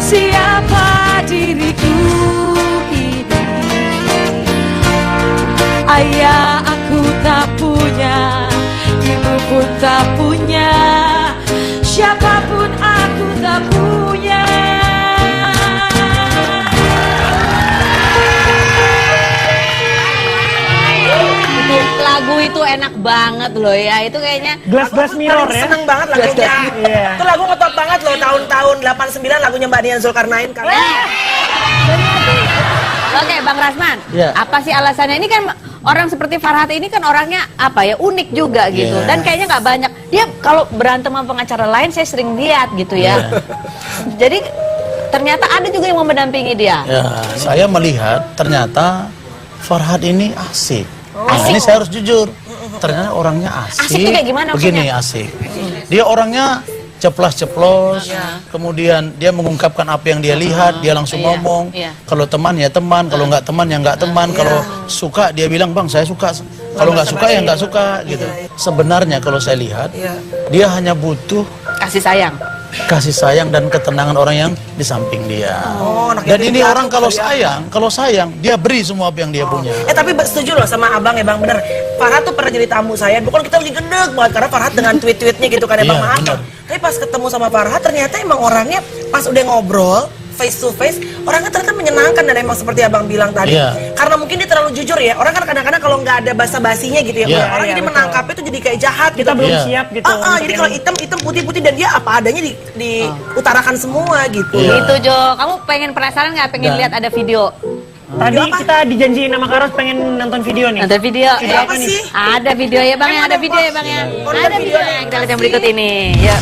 siapa diriku ini. Ayah aku tak punya, ibu pun tak punya, siapapun aku tak punya. Lagu itu enak banget loh ya, itu kayaknya Gelas-gelas mirror ya. Seneng banget lagunya. Iya. Itu lagu ngetop banget loh tahun-tahun 89 lagunya Mbak Dian Zulkarnain kan. Oke, Bang Rasman, Ya. apa sih alasannya? Ini kan orang seperti Farhat ini kan orangnya apa ya, unik juga gitu. Ya. Dan kayaknya nggak banyak. Dia kalau berantem sama pengacara lain saya sering lihat gitu ya. Jadi ternyata ada juga yang mau mendampingi dia. Ya, saya melihat ternyata Farhat ini asik. Nah, ini saya harus jujur. Ternyata orangnya asik. Asik tuh kayak gimana Begini maksudnya? asik. Dia orangnya ceplas-ceplos, kemudian dia mengungkapkan apa yang dia lihat, dia langsung Iya, ngomong. iya. Kalau teman ya teman, kalau nggak teman ya nggak teman. Kalau suka dia bilang bang saya suka. Kalau nggak suka ya nggak suka gitu. Sebenarnya kalau saya lihat, dia hanya butuh Kasih sayang. kasih sayang dan ketenangan orang yang di samping dia. Oh, anak Dan yatim ini piatu orang kalau sayang, dia beri semua apa yang dia punya. Tapi setuju loh sama abang ya bang, bener. Farhat tuh pernah jadi tamu saya. Bukan kita lagi gendek banget karena Farhat dengan tweet-tweetnya gitu kan ya bang, Iya, maaf. bener. Tapi pas ketemu sama Farhat ternyata emang orangnya pas udah ngobrol face to face, orangnya ternyata menyenangkan dan emang seperti abang bilang tadi. Iya. Karena mungkin dia terlalu jujur ya. Orang kan kadang-kadang kalau nggak ada basa-basinya gitu ya. Iya. Orang jadi menangkapnya tuh jadi kayak jahat gitu. Kita belum Iya. siap gitu. Jadi kalau hitam putih dan dia apa adanya diutarakan semua gitu. Iya. Gitu Jo, kamu pengen penasaran nggak? Pengen Dan- lihat ada video? Tadi Apa? kita dijanjiin sama Karos pengen nonton video nih. Nonton video? Video apa sih? Ada video ya bang, ya ada video ya bang ya. Ada video ya. Kita lihat yang berikut ini. Yuk.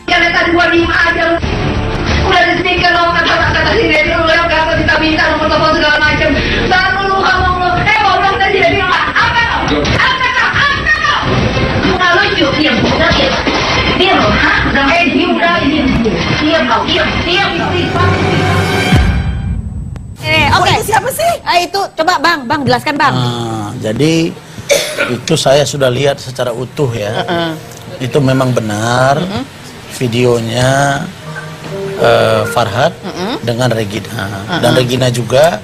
Jangan tadi gua diem aja lu. Udah di speaker lo kata-kata si Dedi lu yang kata minta nomor telepon segala macam. Baru lu ngomong lu, ngomong tadi Dedi bilang apa kau? Apa kau? Apa kau? Lu nggak lucu, diam, udah diam. Diam lu, hah? Udah diam, udah diam. Diam kau, diam. Oke. Itu siapa sih? Itu coba bang jelaskan bang. Nah, jadi itu saya sudah lihat secara utuh ya. Itu memang benar videonya Farhat dengan Regina. Dan Regina juga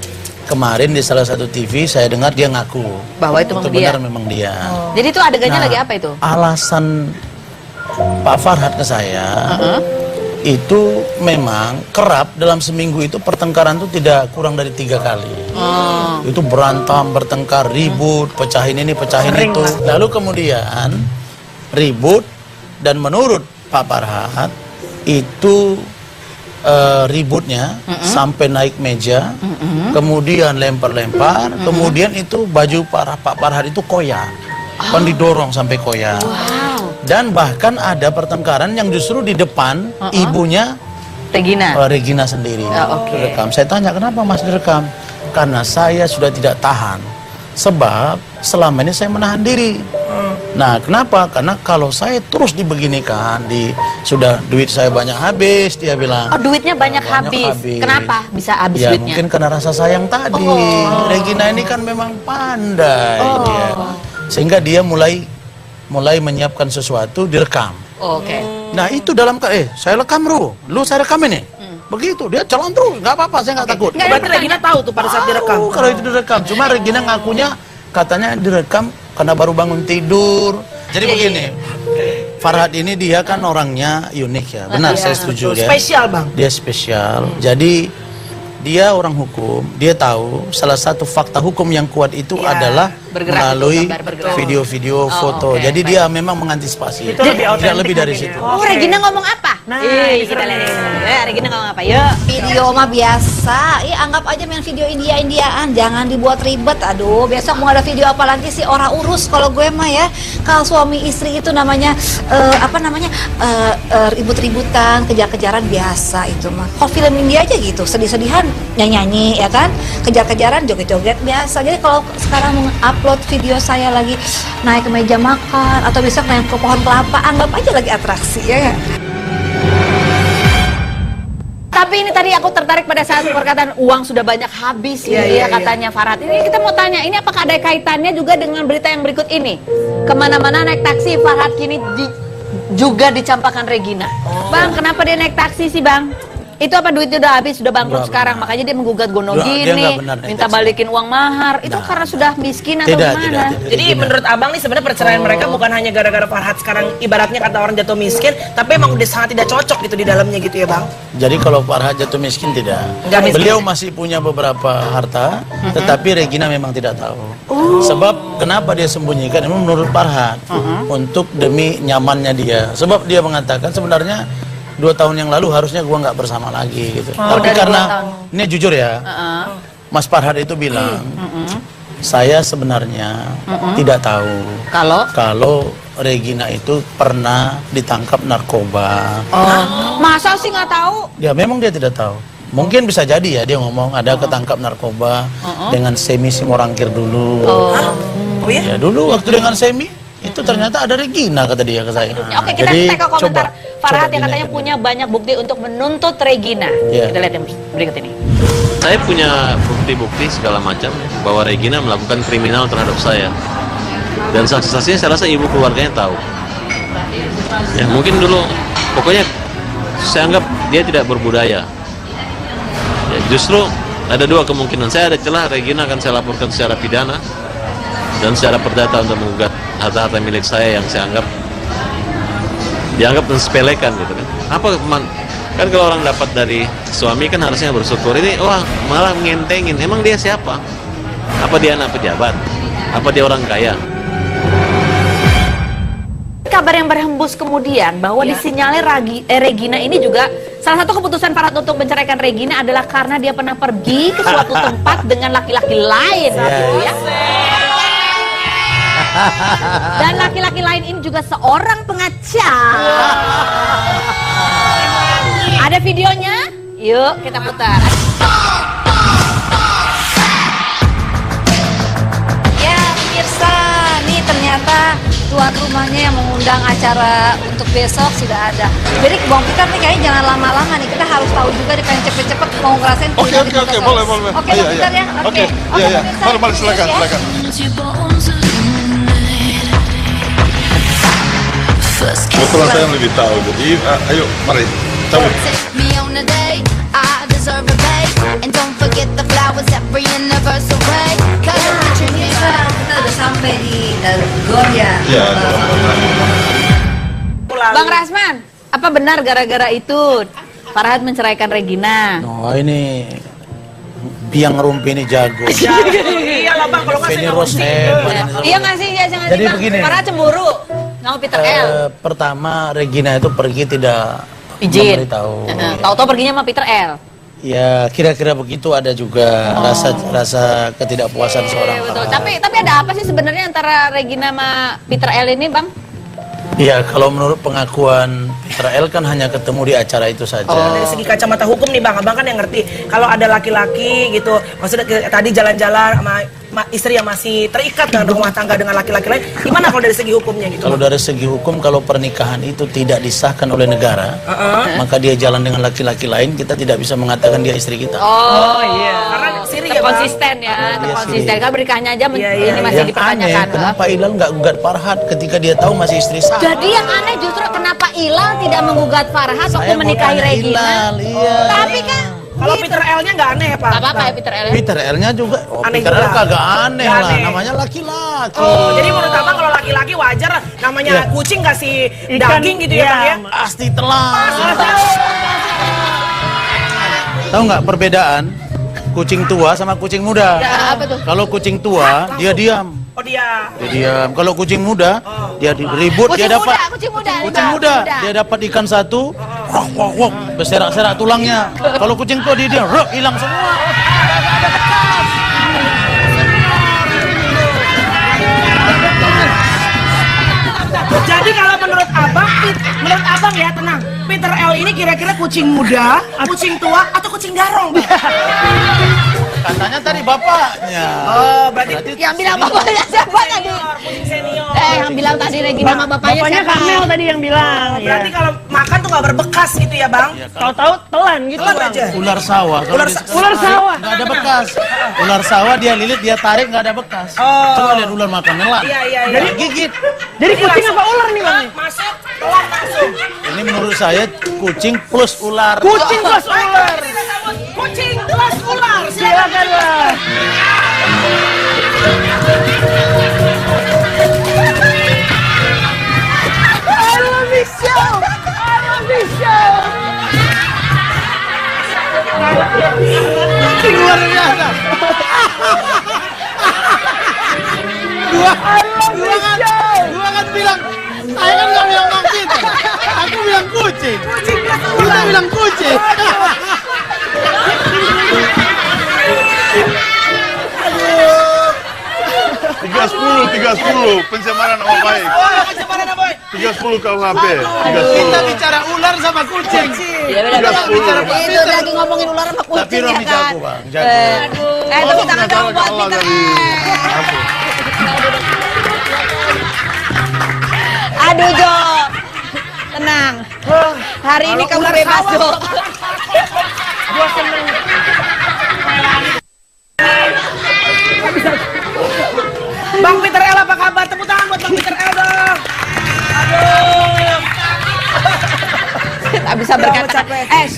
kemarin di salah satu TV saya dengar dia ngaku Bahwa itu memang dia. benar memang dia. Jadi itu adegannya Nah, lagi apa itu? Alasan Pak Farhat ke saya itu memang kerap dalam seminggu itu pertengkaran itu tidak kurang dari 3 kali. Itu berantem, bertengkar, ribut, pecahin ini, pecahin itu. Lalu kemudian ribut dan menurut Pak Farhat itu ributnya sampai naik meja, kemudian lempar-lempar, kemudian itu baju Pak Farhat itu koyak, kan didorong sampai koyak. Dan bahkan ada pertengkaran yang justru di depan ibunya Regina sendiri. Direkam. Saya tanya kenapa Mas direkam? Karena saya sudah tidak tahan. Sebab selama ini saya menahan diri. Nah, kenapa? Karena kalau saya terus dibeginikan, sudah duit saya banyak habis, dia bilang. Oh, duitnya banyak habis. Kenapa bisa habis Ya, duitnya? mungkin karena rasa sayang tadi. Regina ini kan memang pandai dia. Sehingga dia mulai menyiapkan sesuatu direkam. Oke. Nah, itu dalam saya rekam lu saya rekam ini. Begitu, dia jalan terus, nggak apa-apa, saya nggak takut. Berarti Regina tahu tuh pada saat direkam. Tahu kalau itu direkam. Cuma Regina ngakunya katanya direkam karena baru bangun tidur. Jadi begini, Farhat ini dia kan orangnya unik ya. Benar, saya setuju ya. Spesial bang. Dia spesial. Jadi dia orang hukum, dia tahu salah satu fakta hukum yang kuat itu adalah Bergerak melalui itu, gambar bergerak. video-video, foto. oke, Jadi baik. dia memang mengantisipasi. Itu lebih Tidak autentik lebih dari mungkin situ. ya. Oh, Regina ngomong apa? Nah, Kita lihat. Regina ngomong apa? Yuk. Video mah biasa, anggap aja main video India-Indiaan, jangan dibuat ribet. Aduh, besok mau ada video apa lagi sih, orang urus. Kalau gue mah ya, kalau suami istri itu namanya ribut-ributan, kejar-kejaran biasa itu mah. Kalau film India aja gitu, sedih-sedihan, nyanyi-nyanyi ya kan, kejar-kejaran, joget-joget biasa. Jadi kalau sekarang mengupload video saya lagi naik ke meja makan atau besok naik ke pohon kelapa, anggap aja lagi atraksi ya. Tapi ini tadi aku tertarik pada saat perkataan uang sudah banyak habis gitu ya katanya Farhad. Ini kita mau tanya, ini apakah ada kaitannya juga dengan berita yang berikut ini? Kemana-mana naik taksi, Farhad kini juga dicampakkan Regina. Bang, kenapa dia naik taksi sih Bang? Itu apa duitnya udah habis, sudah bangkrut sekarang, makanya dia menggugat Gonogini, minta balikin uang mahar. Itu karena sudah miskin atau gimana? Jadi menurut abang nih sebenarnya perceraian mereka bukan hanya gara-gara Farhad sekarang ibaratnya kata orang jatuh miskin, tapi emang udah sangat tidak cocok gitu di dalamnya gitu ya bang? Jadi kalau Farhad jatuh miskin tidak. Beliau masih punya beberapa harta, tetapi Regina memang tidak tahu. Sebab kenapa dia sembunyikan? Memang menurut Farhad untuk demi nyamannya dia. Sebab dia mengatakan sebenarnya 2 tahun yang lalu harusnya gua nggak bersama lagi gitu. Tapi karena ini jujur ya, Mas Farhad itu bilang, saya sebenarnya tidak tahu kalau Regina itu pernah ditangkap narkoba. Masa sih nggak tahu? Ya memang dia tidak tahu. Mungkin bisa jadi ya dia ngomong ada ketangkap narkoba dengan Semi Simorangkir dulu. Ya dulu waktu dengan Semi itu ternyata ada Regina kata dia ke saya. Oke, kita cek ke komentar Farhad yang katanya punya banyak bukti untuk menuntut Regina. Kita lihat yang berikut ini. Saya punya bukti-bukti segala macam bahwa Regina melakukan kriminal terhadap saya. Dan saksi-saksinya saya rasa ibu keluarganya tahu. Ya mungkin dulu, pokoknya saya anggap dia tidak berbudaya. Ya, justru ada 2 kemungkinan. Saya ada celah Regina akan saya laporkan secara pidana dan secara perdata untuk menggugat harta-harta milik saya yang saya anggap dianggap mensepelekan gitu kan. Kan kalau orang dapat dari suami kan harusnya bersyukur. Ini wah malah ngentengin. Emang dia siapa? Apa dia anak pejabat? Apa dia orang kaya? Kabar yang berhembus kemudian bahwa disinyalir Regina ini juga salah satu keputusan Farhad untuk menceraikan Regina adalah karena dia pernah pergi ke suatu tempat dengan laki-laki lain gitu ya. Dan laki-laki lain ini juga seorang pengacar. Ada videonya? Yuk kita putar. Ya pemirsa, nih ternyata tuan rumahnya yang mengundang acara untuk besok sudah ada. Jadi Bang Peter nih kayaknya jangan lama-lama nih, kita harus tahu juga nih pengen cepet-cepet mau ngerasain. Oke, boleh. Oke Bang Peter ya. Oke. Mari silakan. Kebetulan saya yang lebih tahu, jadi ayo mari cabut. Kita udah sampai di Gor ya. Iya. Bang Rasman, apa benar gara-gara itu Farhad menceraikan Regina? Oh ini biang rumpi ini jago. Iyalah bang, kalau nggak saya nggak mesti. Iya nggak sih? Jadi begini. Farhad cemburu sama Peter L. Pertama Regina itu pergi tidak izin. Memberitahu. Tahu-tahu perginya sama Peter L. Ya kira-kira begitu. Ada juga rasa ketidakpuasan seorang Betul. Farhad. Tapi ada apa sih sebenarnya antara Regina sama Peter L ini, Bang? Ya kalau menurut pengakuan Peter L kan hanya ketemu di acara itu saja. Dari segi kacamata hukum nih bang, abang kan yang ngerti. Kalau ada laki-laki gitu, maksudnya tadi jalan-jalan sama istri yang masih terikat dengan rumah tangga dengan laki-laki lain, gimana kalau dari segi hukumnya gitu? Kalau dari segi hukum, kalau pernikahan itu tidak disahkan oleh negara, maka dia jalan dengan laki-laki lain, kita tidak bisa mengatakan dia istri kita. Oh iya. Karena siri ya bang. Konsisten ya, konsisten. Kan pernikahannya aja ini masih Yang dipertanyakan. aneh, kenapa Ilal nggak gugat Farhad ketika dia tahu masih istri sah? Jadi yang aneh justru kenapa Ilal tidak menggugat Farhad waktu Saya mau menikahi tanya Regina? Ilal, iya. Tapi kan Kalau Peter L-nya nggak aneh ya pak? Gak apa-apa ya Peter L. Peter L-nya juga, Aneh Peter L juga. kagak aneh Nggak lah, aneh. namanya laki-laki. Jadi menurut abang kalau laki-laki wajar namanya kucing kasih daging gitu ya bang ya? Pasti telah. Tahu nggak perbedaan kucing tua sama kucing muda? Ya, apa tuh? Kalau kucing tua dia diam. Oh dia. Dia diam. Kalau kucing muda dia ribut, dia dapat Kucing muda. kucing muda dia dapat ikan satu, wok wok wok, berserak-serak tulangnya. Kalau kucing tua dia ruk, hilang semua. Jadi kalau menurut abang ya tenang. Peter L ini kira-kira kucing muda, kucing tua atau kucing garong bang? Katanya tadi bapaknya. Oh, berarti Yang bilang bapaknya siapa tadi? kucing senior. Yang bilang tadi Regina sama bapaknya Bapaknya siapa? Karmel tadi yang bilang. Oh, berarti kalau makan tuh nggak berbekas gitu ya, Bang? Tahu-tahu telan gitu, Telan Bang. aja. Ular sawah. Kalau Ular dia sa- sekali ular tarik, sawah. nggak ada bekas. Ular sawah dia lilit, dia tarik nggak ada bekas. Oh. Coba lihat ular makan melan. Iya, iya, iya. Jadi gigit. Jadi kucing apa ular nih, Bang? Masuk, telan langsung. Ini menurut saya kucing plus ular. Kucing plus ular. Kucing plus ular. Silakan, Bang. Luar biasa. Dua kan bilang, saya kan nggak bilang Bang Peter. Aku bilang kucing. Kita bilang kucing. 30 pencemaran nama baik. Pencemaran apa? 30 KUHP. Kita bicara ular sama kucing. Ya beda Tiga sepuluh. Itu lagi ngomongin ular sama kucing Tapi ya Romi kan. jago, Bang. Jago. Tepuk tangan dong buat Allah Peter. dari Aduh Jo, tenang. Hari ini kamu bebas Jo. Gua seneng. Bang Peter L apa kabar? Tepuk tangan buat Bang Peter L dong. Aduh. Tak bisa berkata.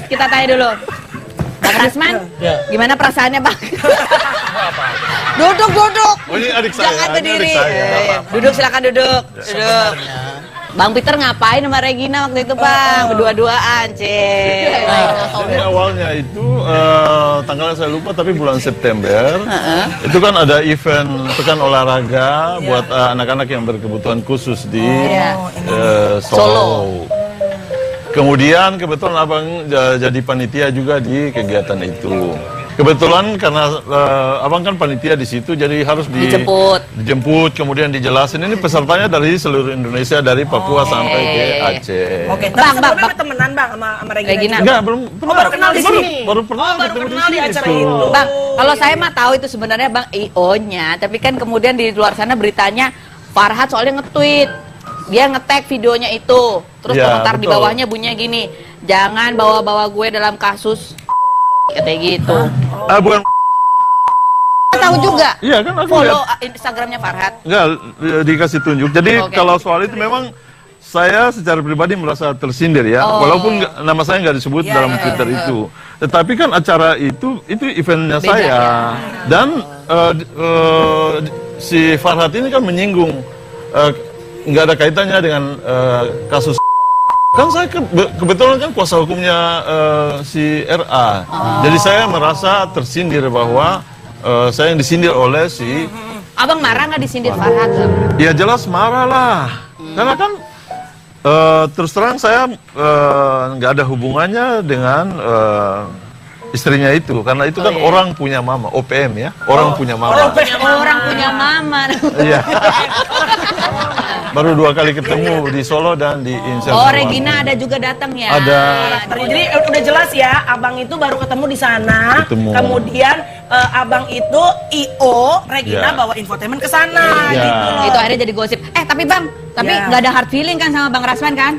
Kita tanya dulu. Bang Rasman, gimana perasaannya Bang? Duduk. Oh ini adik saya. Jangan ini berdiri. adik saya. Duduk silakan duduk. Duduk. Bang Peter ngapain sama Regina waktu itu Bang? Berdua-duaan, Cek. Jadi awalnya itu tanggalnya saya lupa tapi bulan September itu kan ada event pekan olahraga buat anak-anak yang berkebutuhan khusus di Solo. Kemudian kebetulan abang jadi panitia juga di kegiatan itu. Kebetulan karena abang kan panitia di situ, jadi harus dijemput, kemudian dijelasin. Ini pesertanya dari seluruh Indonesia, dari Papua sampai ke Aceh. Oke, Bang, sebelumnya temenan Bang sama Regina. Enggak, belum pernah. baru kenal di sini. Baru pernah baru ketemu kenal di acara situ. itu. Bang, kalau saya mah tahu itu sebenarnya Bang IO-nya, tapi kan kemudian di luar sana beritanya Farhat soalnya nge-tweet. Dia nge-tag videonya itu. Terus Ya, komentar di betul. bawahnya bunyinya gini, "Jangan bawa-bawa gue dalam kasus." Katanya gitu. Bukan. Tahu juga. Iya kan aku Follow lihat. Instagramnya Farhat. Enggak, dikasih tunjuk. Jadi Oke. kalau soal itu memang saya secara pribadi merasa tersindir ya, walaupun nama saya nggak disebut dalam Twitter itu. Tetapi kan acara itu eventnya Beda, saya. ya. Dan si Farhat ini kan menyinggung nggak ada kaitannya dengan kasus. Kan saya kebetulan kan kuasa hukumnya si RA. Jadi saya merasa tersindir bahwa saya yang disindir oleh si. Abang marah nggak disindir Farhat? Ya jelas marah lah. Karena kan terus terang saya nggak ada hubungannya dengan istrinya itu. Karena itu kan orang punya mama, OPM ya. Orang punya mama. Orang punya mama. Iya. Baru 2 kali ketemu di Solo dan di Insel. Oh, Regina ada juga datang ya. Ada. Jadi udah jelas ya, Abang itu baru ketemu di sana. Ketemu. Kemudian Abang itu IO, Regina Ya. bawa infotainment ke sana Ya. gitu loh. Itu akhirnya jadi gosip. Tapi Bang, Ya. nggak ada hard feeling kan sama Bang Rasman kan?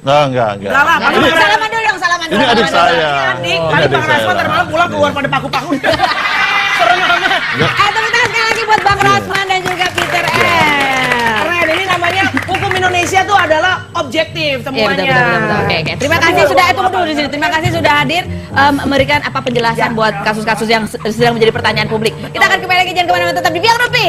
Nah, enggak. Enggak lah, Bang. Ini, Salaman dulu dong, salaman dulu. ini adik saya. Adik, Ini tadi adik Bang saya Rasman lah. termalam pulang keluar pada paku-paku. Serem banget. Tepuk tangan sekali lagi buat Bang Rasman dan juga Peter L. Keren, ini namanya hukum Indonesia tuh adalah objektif Iya semuanya. betul. Oke. Terima kasih sudah tunggu dulu di sini. Terima kasih sudah hadir memberikan penjelasan buat kasus-kasus yang sedang menjadi pertanyaan publik. Kita akan kembali lagi, jangan kemana-mana, tetap di Biang Rupi.